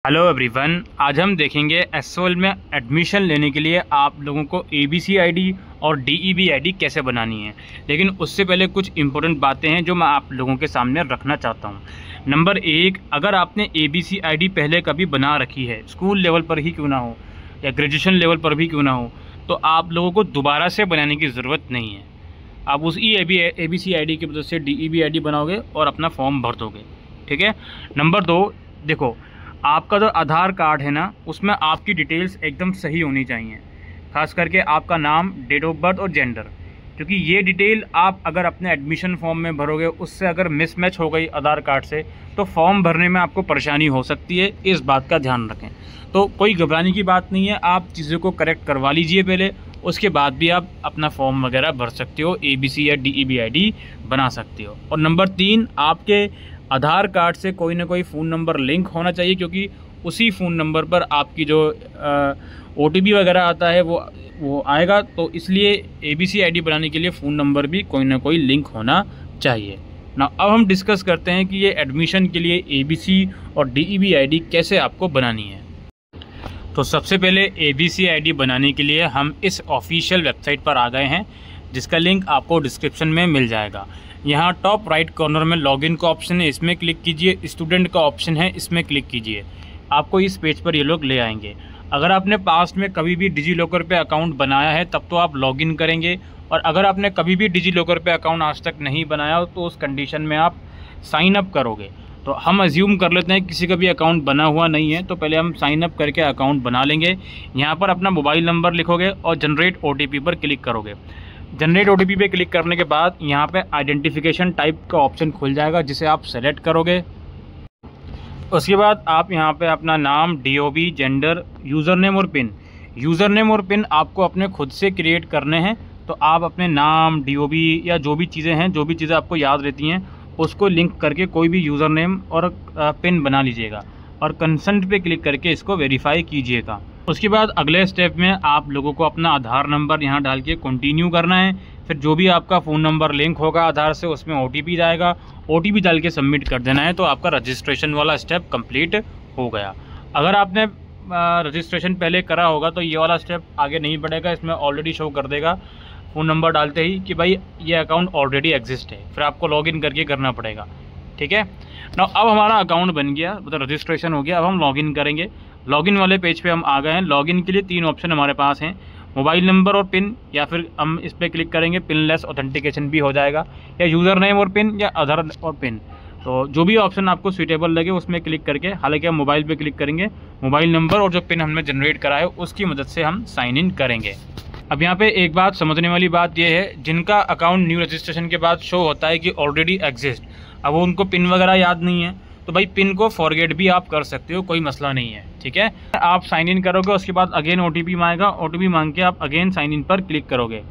Hello everyone, आज हम देखेंगे एसओएल में एडमिशन लेने के लिए आप लोगों को एबीसी आईडी और डीईबी आईडी कैसे बनानी है। लेकिन उससे पहले कुछ इंपॉर्टेंट बातें हैं जो मैं आप लोगों के सामने रखना चाहता हूं। नंबर एक, अगर आपने एबीसी आईडी पहले कभी बना रखी है, स्कूल लेवल पर ही क्यों ना हो या ग्रेजुएशन लेवल पर भी क्यों ना हो, तो आप लोगों को दोबारा से बनाने की ज़रूरत नहीं है। आप उसी एबीसी आईडी की मदद से डीईबी आईडी बनाओगे और अपना फॉर्म भर दोगे। ठीक है। नंबर दो, देखो आपका जो आधार कार्ड है ना, उसमें आपकी डिटेल्स एकदम सही होनी चाहिए। खास करके आपका नाम, डेट ऑफ बर्थ और जेंडर, क्योंकि ये डिटेल आप अगर अपने एडमिशन फॉर्म में भरोगे, उससे अगर मिसमैच हो गई आधार कार्ड से तो फॉर्म भरने में आपको परेशानी हो सकती है। इस बात का ध्यान रखें। तो कोई घबराने की बात नहीं है, आप चीज़ों को करेक्ट करवा लीजिए पहले, उसके बाद भी आप अपना फॉर्म वगैरह भर सकते हो, एबीसी या डीईबी आईडी बना सकते हो। और नंबर तीन, आपके आधार कार्ड से कोई ना कोई फ़ोन नंबर लिंक होना चाहिए, क्योंकि उसी फ़ोन नंबर पर आपकी जो ओटीपी वगैरह आता है वो आएगा। तो इसलिए एबीसी आईडी बनाने के लिए फ़ोन नंबर भी कोई ना कोई लिंक होना चाहिए ना। अब हम डिस्कस करते हैं कि ये एडमिशन के लिए एबीसी और डीईबी आईडी कैसे आपको बनानी है। तो सबसे पहले एबीसी आईडी बनाने के लिए हम इस ऑफिशियल वेबसाइट पर आ गए हैं, जिसका लिंक आपको डिस्क्रिप्शन में मिल जाएगा। यहाँ टॉप राइट कॉर्नर में लॉगिन का ऑप्शन है, इसमें क्लिक कीजिए। स्टूडेंट का ऑप्शन है, इसमें क्लिक कीजिए। आपको इस पेज पर ये लोग ले आएंगे। अगर आपने पास्ट में कभी भी डिजी लॉकर पे अकाउंट बनाया है तब तो आप लॉगिन करेंगे, और अगर आपने कभी भी डिजी लॉकर पे अकाउंट आज तक नहीं बनाया हो तो उस कंडीशन में आप साइन अप करोगे। तो हम अज्यूम कर लेते हैं किसी का भी अकाउंट बना हुआ नहीं है, तो पहले हम साइन अप करके अकाउंट बना लेंगे। यहाँ पर अपना मोबाइल नंबर लिखोगे और जनरेट ओटीपी पर क्लिक करोगे। जनरेट ओटीपी पे क्लिक करने के बाद यहाँ पे आइडेंटिफिकेशन टाइप का ऑप्शन खुल जाएगा, जिसे आप सेलेक्ट करोगे। उसके बाद आप यहाँ पे अपना नाम, डीओबी, जेंडर, यूज़र नेम और पिन आपको अपने खुद से क्रिएट करने हैं। तो आप अपने नाम, डीओबी या जो भी चीज़ें आपको याद रहती हैं उसको लिंक करके कोई भी यूज़र नेम और पिन बना लीजिएगा और कंसेंट पे क्लिक करके इसको वेरीफाई कीजिएगा। उसके बाद अगले स्टेप में आप लोगों को अपना आधार नंबर यहाँ डाल के कंटिन्यू करना है। फिर जो भी आपका फ़ोन नंबर लिंक होगा आधार से, उसमें ओटीपी जाएगा, ओटीपी डाल के सबमिट कर देना है। तो आपका रजिस्ट्रेशन वाला स्टेप कंप्लीट हो गया। अगर आपने रजिस्ट्रेशन पहले करा होगा तो ये वाला स्टेप आगे नहीं बढ़ेगा, इसमें ऑलरेडी शो कर देगा फ़ोन नंबर डालते ही कि भाई ये अकाउंट ऑलरेडी एग्जिस्ट है। फिर आपको लॉगिन करके करना पड़ेगा। ठीक है ना। अब हमारा अकाउंट बन गया, मतलब रजिस्ट्रेशन हो गया। अब हम लॉगिन करेंगे। लॉगिन वाले पेज पे हम आ गए हैं। लॉगिन के लिए तीन ऑप्शन हमारे पास हैं, मोबाइल नंबर और पिन, या फिर हम इस पर क्लिक करेंगे पिनलेस ऑथेंटिकेशन भी हो जाएगा, या यूज़र नेम और पिन, या आधार और पिन। तो जो भी ऑप्शन आपको सूटेबल लगे उसमें क्लिक करके, हालांकि हम मोबाइल पे क्लिक करेंगे, मोबाइल नंबर और जो पिन हमने जनरेट करा है उसकी मदद से हम साइन इन करेंगे। अब यहाँ पे एक बात समझने वाली बात यह है, जिनका अकाउंट न्यू रजिस्ट्रेशन के बाद शो होता है कि ऑलरेडी एग्जिस्ट, अब वो उनको पिन वगैरह याद नहीं है, तो भाई पिन को फॉरगेट भी आप कर सकते हो, कोई मसला नहीं है। ठीक है। आप साइन इन करोगे, उसके बाद अगेन ओटीपी मांगेगा, ओटीपी मांग के आप अगेन साइन इन पर क्लिक करोगे।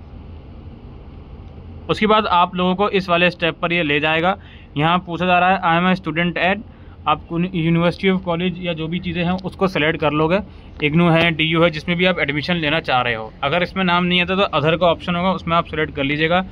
उसके बाद आप लोगों को इस वाले स्टेप पर ये ले जाएगा। यहाँ पूछा जा रहा है I am a student at, आप यूनिवर्सिटी ऑफ कॉलेज या जो भी चीज़ें हैं उसको सेलेक्ट कर लोगे। इग्नू है, डीयू है, जिसमें भी आप एडमिशन लेना चाह रहे हो। अगर इसमें नाम नहीं आता तो अदर का ऑप्शन होगा, उसमें आप सेलेक्ट कर लीजिएगा।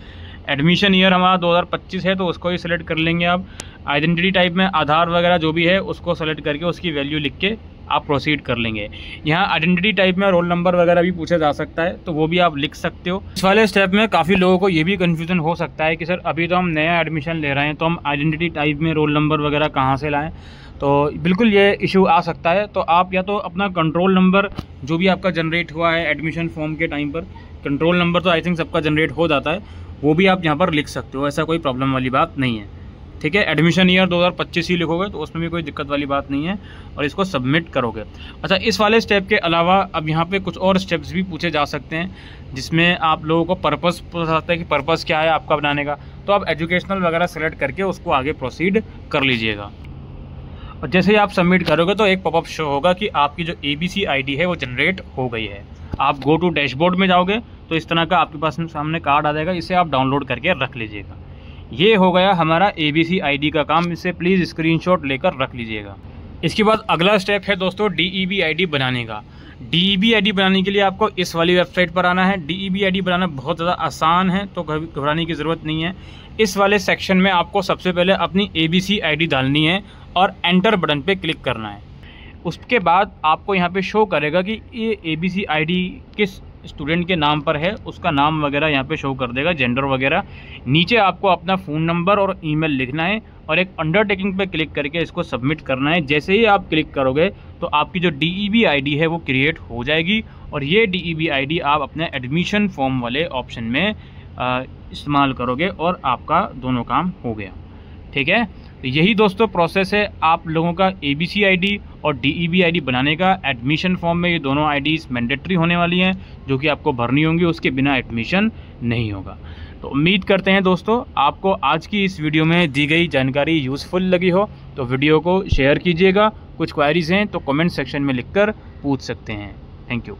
एडमिशन ईयर हमारा 2025 है तो उसको ही सिलेक्ट कर लेंगे आप। आइडेंटिटी टाइप में आधार वगैरह जो भी है उसको सेलेक्ट करके उसकी वैल्यू लिख के आप प्रोसीड कर लेंगे। यहाँ आइडेंटिटी टाइप में रोल नंबर वगैरह भी पूछा जा सकता है, तो वो भी आप लिख सकते हो। इस वाले स्टेप में काफ़ी लोगों को ये भी कन्फ्यूज़न हो सकता है कि सर अभी तो हम नया एडमिशन ले रहे हैं, तो हम आइडेंटिटी टाइप में रोल नंबर वगैरह कहाँ से लाएँ। तो बिल्कुल ये इशू आ सकता है। तो आप या तो अपना कंट्रोल नंबर जो भी आपका जनरेट हुआ है एडमिशन फॉर्म के टाइम पर, कंट्रोल नंबर तो आई थिंक सबका जनरेट हो जाता है, वो भी आप यहाँ पर लिख सकते हो, ऐसा कोई प्रॉब्लम वाली बात नहीं है। ठीक है। एडमिशन ईयर 2025 ही लिखोगे तो उसमें भी कोई दिक्कत वाली बात नहीं है, और इसको सबमिट करोगे। अच्छा, इस वाले स्टेप के अलावा अब यहाँ पे कुछ और स्टेप्स भी पूछे जा सकते हैं, जिसमें आप लोगों को पर्पस पूछा जाता है कि पर्पस क्या है आपका बनाने का। तो आप एजुकेशनल वगैरह सेलेक्ट करके उसको आगे प्रोसीड कर लीजिएगा। और जैसे ही आप सबमिट करोगे तो एक पॉपअप शो होगा कि आपकी जो एबीसी आईडी है वो जनरेट हो गई है। आप गो टू डैशबोर्ड में जाओगे तो इस तरह का आपके पास सामने कार्ड आ जाएगा, इसे आप डाउनलोड करके रख लीजिएगा। ये हो गया हमारा एबीसी आईडी का काम, इसे प्लीज़ स्क्रीनशॉट लेकर रख लीजिएगा। इसके बाद अगला स्टेप है दोस्तों डीईबी आईडी बनाने का। डीईबी आईडी बनाने के लिए आपको इस वाली वेबसाइट पर आना है। डीईबी आईडी बनाना बहुत ज़्यादा आसान है, तो घबराने की ज़रूरत नहीं है। इस वाले सेक्शन में आपको सबसे पहले अपनी एबीसी आईडी डालनी है और एंटर बटन पे क्लिक करना है। उसके बाद आपको यहाँ पे शो करेगा कि ये ABC ID किस स्टूडेंट के नाम पर है, उसका नाम वगैरह यहाँ पे शो कर देगा, जेंडर वगैरह। नीचे आपको अपना फ़ोन नंबर और ईमेल लिखना है और एक अंडरटेकिंग पे क्लिक करके इसको सबमिट करना है। जैसे ही आप क्लिक करोगे तो आपकी जो DEB ID है वो क्रिएट हो जाएगी और ये DEB ID आप अपने एडमिशन फॉर्म वाले ऑप्शन में इस्तेमाल करोगे और आपका दोनों काम हो गया। ठीक है, तो यही दोस्तों प्रोसेस है आप लोगों का ABC ID और DEB ID बनाने का। एडमिशन फॉर्म में ये दोनों IDs मैंडेटरी होने वाली हैं जो कि आपको भरनी होंगी, उसके बिना एडमिशन नहीं होगा। तो उम्मीद करते हैं दोस्तों आपको आज की इस वीडियो में दी गई जानकारी यूज़फुल लगी हो, तो वीडियो को शेयर कीजिएगा। कुछ क्वेरीज़ हैं तो कमेंट सेक्शन में लिखकर पूछ सकते हैं। Thank you.